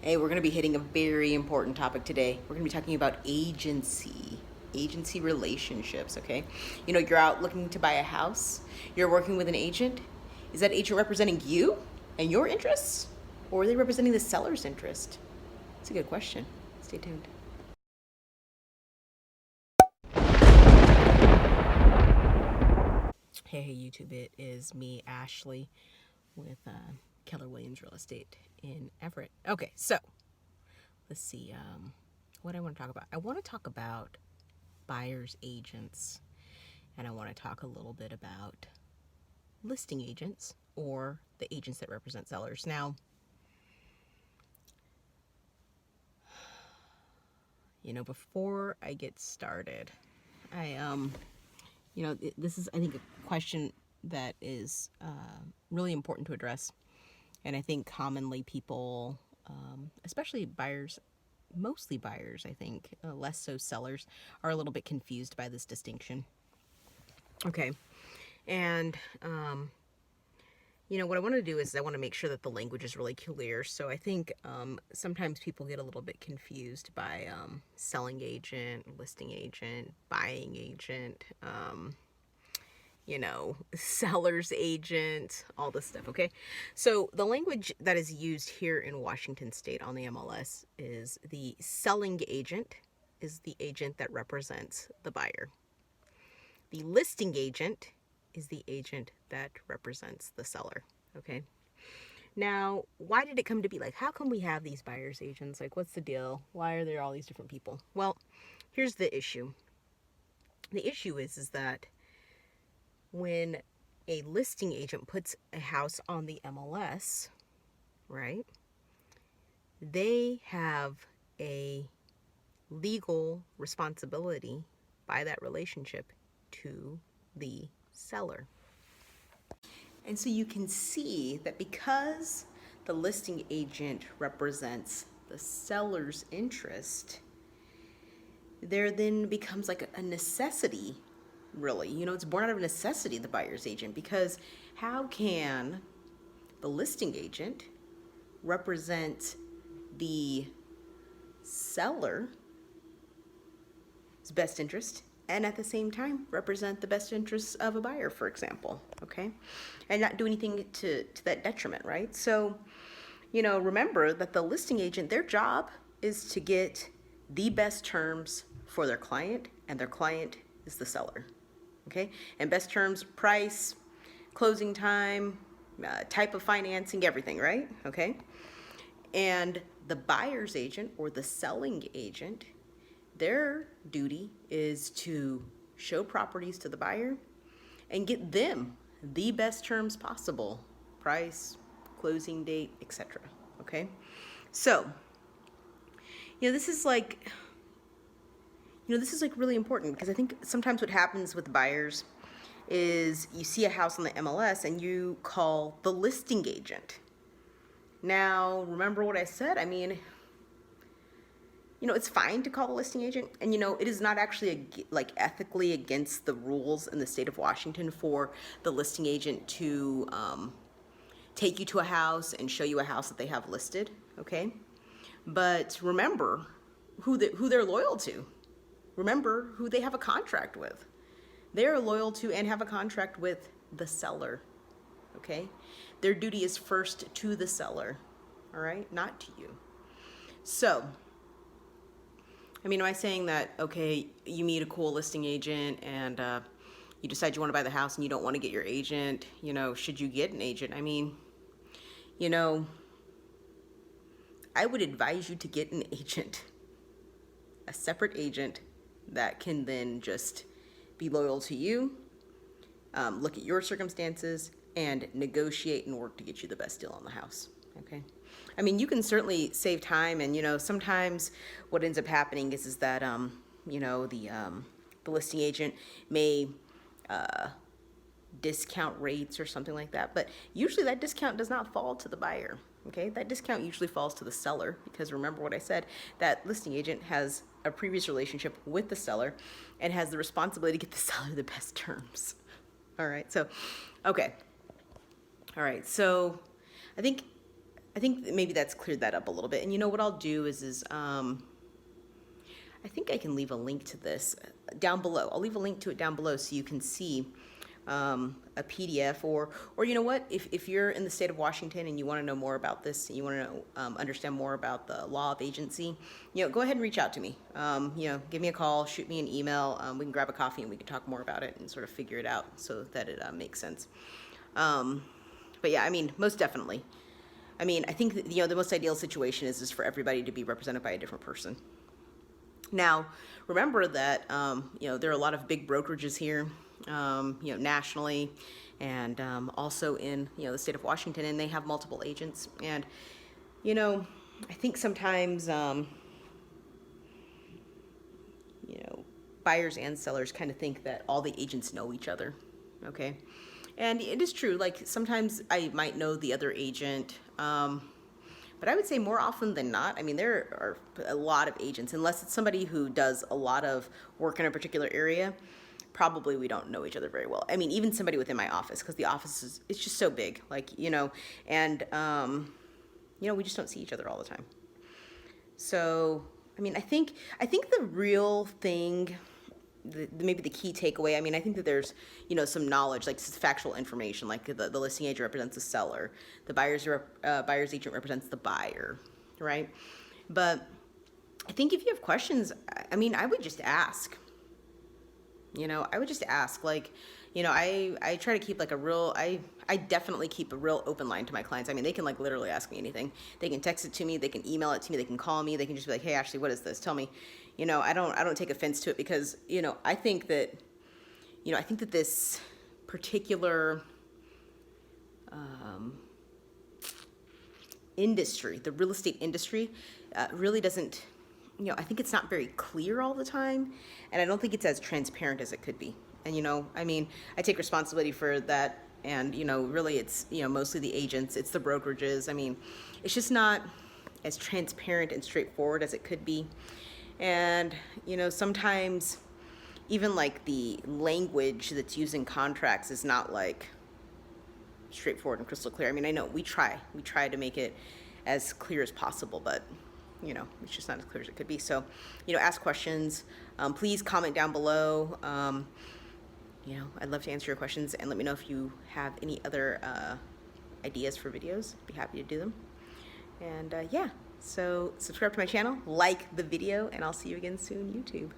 Hey, we're going to be hitting a very important topic today. We're going to be talking about agency relationships, okay? You know, you're out looking to buy a house, you're working with an agent. Is that agent representing you and your interests, or are they representing the seller's interest? It's a good question. Stay tuned. Hey, YouTube, it is me, Ashley, with Keller Williams Real Estate in Everett. Okay, so let's see what I want to talk about. I want to talk about buyer's agents, and I want to talk a little bit about listing agents, or the agents that represent sellers. Now, you know, before I get started, this is, I think, a question that is really important to address. And I think commonly people, especially buyers, mostly buyers, I think, less so sellers, are a little bit confused by this distinction. Okay. And, what I want to do is I want to make sure that the language is really clear. So I think sometimes people get a little bit confused by selling agent, listing agent, buying agent, seller's agent, all this stuff, okay? So the language that is used here in Washington State on the MLS is the selling agent is the agent that represents the buyer. The listing agent is the agent that represents the seller, okay? Now, why did it come to be? Like, how come we have these buyer's agents? Like, what's the deal? Why are there all these different people? Well, here's the issue. The issue is that when a listing agent puts a house on the MLS, right, they have a legal responsibility by that relationship to the seller. And so you can see that because the listing agent represents the seller's interest, there then becomes like a necessity, really. It's born out of necessity, the buyer's agent, because how can the listing agent represent the seller's best interest and at the same time represent the best interests of a buyer, for example, okay? And not do anything to that detriment, right? So, remember that the listing agent, their job is to get the best terms for their client, and their client is the seller, okay? And best terms, price, closing time, type of financing, everything, right? Okay? And the buyer's agent, or the selling agent, their duty is to show properties to the buyer and get them the best terms possible, price, closing date, etc. Okay? So, this is like really important, because I think sometimes what happens with buyers is you see a house on the MLS and you call the listing agent. Now, remember what I said? I mean, it's fine to call the listing agent, and it is not actually ethically against the rules in the state of Washington for the listing agent to take you to a house and show you a house that they have listed, okay? But remember who they're loyal to. Remember who they have a contract with. They're loyal to and have a contract with the seller, okay? Their duty is first to the seller, all right? Not to you. So, am I saying that, okay, you meet a cool listing agent and you decide you want to buy the house and you don't want to get your agent, should you get an agent? I would advise you to get an agent, a separate agent that can then just be loyal to you, look at your circumstances, and negotiate and work to get you the best deal on the house, okay? You can certainly save time, and sometimes what ends up happening is that the listing agent may discount rates or something like that, but usually that discount does not fall to the buyer, okay? That discount usually falls to the seller, because remember what I said, that listing agent has a previous relationship with the seller and has the responsibility to get the seller the best terms. All right, so, okay. All right, so I think I think that maybe that's cleared that up a little bit. And you know what I'll do is I think I can leave a link to this down below. I'll leave a link to it down below so you can see a PDF, or you know what, if you're in the state of Washington and you want to know more about this, you want to know, understand more about the law of agency, you know, go ahead and reach out to me. You know, give me a call, shoot me an email. We can grab a coffee and we can talk more about it and sort of figure it out so that it makes sense. But yeah, I mean, most definitely. I mean, I think that, you know, the most ideal situation is for everybody to be represented by a different person. Now, remember that, you know, there are a lot of big brokerages here, you know, nationally, and also in, you know, the state of Washington, and they have multiple agents. And, you know, I think sometimes, you know, buyers and sellers kind of think that all the agents know each other, okay? And it is true, like sometimes I might know the other agent, but I would say more often than not, I mean, there are a lot of agents, unless it's somebody who does a lot of work in a particular area, probably we don't know each other very well. I mean, even somebody within my office, because the office is, it's just so big, like, you know, and, you know, we just don't see each other all the time. So, I mean, I think the real thing, maybe the key takeaway, I mean, I think that there's, you know, some knowledge, like factual information, like the listing agent represents the seller, the buyer's agent represents the buyer, right? But I think if you have questions, I mean, I would just ask. You know, I would just ask, like, you know, I try to keep like a real, I definitely keep a real open line to my clients. I mean, they can like literally ask me anything. They can text it to me, they can email it to me, they can call me, they can just be like, hey, Ashley, what is this? Tell me. You know, I don't take offense to it because, you know, I think that this particular industry, the real estate industry, really doesn't, you know, I think it's not very clear all the time, and I don't think it's as transparent as it could be. And, you know, I mean, I take responsibility for that, and, you know, really it's, you know, mostly the agents, it's the brokerages. I mean, it's just not as transparent and straightforward as it could be. And, you know, sometimes even like the language that's used in contracts is not like straightforward and crystal clear. I mean, I know we try to make it as clear as possible, but, you know, it's just not as clear as it could be. So, you know, ask questions. Please comment down below. You know, I'd love to answer your questions, and let me know if you have any other ideas for videos. I'd be happy to do them. And yeah, so subscribe to my channel, like the video, and I'll see you again soon, YouTube.